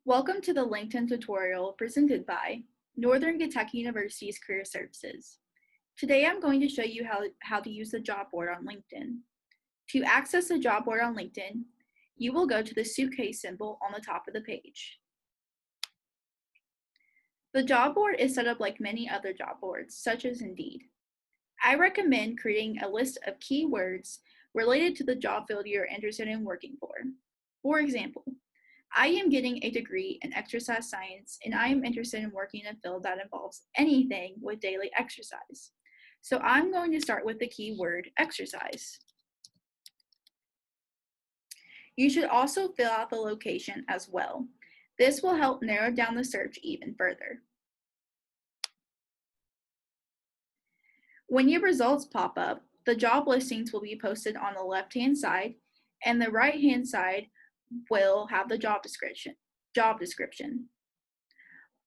Welcome to the LinkedIn tutorial presented by Northern Kentucky University's Career Services. Today I'm going to show you how to use the job board on LinkedIn. To access the job board on LinkedIn, you will go to the suitcase symbol on the top of the page. The job board is set up like many other job boards, such as Indeed. I recommend creating a list of keywords related to the job field you're interested in working for. For example, I am getting a degree in exercise science and I am interested in working in a field that involves anything with daily exercise. So I'm going to start with the keyword exercise. You should also fill out the location as well. This will help narrow down the search even further. When your results pop up, the job listings will be posted on the left-hand side and the right-hand side will have the job description.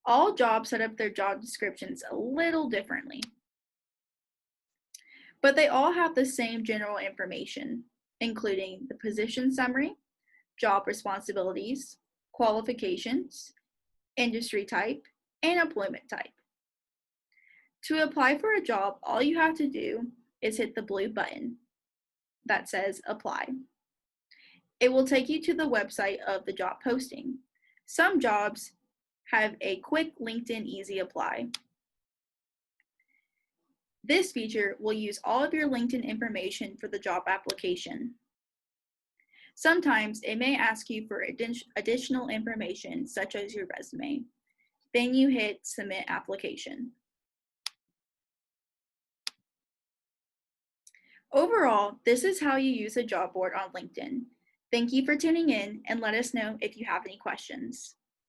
All jobs set up their job descriptions a little differently, but they all have the same general information, including the position summary, job responsibilities, qualifications, industry type, and employment type. To apply for a job, all you have to do is hit the blue button that says apply. It will take you to the website of the job posting. Some jobs have a quick LinkedIn Easy Apply. This feature will use all of your LinkedIn information for the job application. Sometimes it may ask you for additional information such as your resume. Then you hit Submit Application. Overall, this is how you use a job board on LinkedIn. Thank you for tuning in and let us know if you have any questions.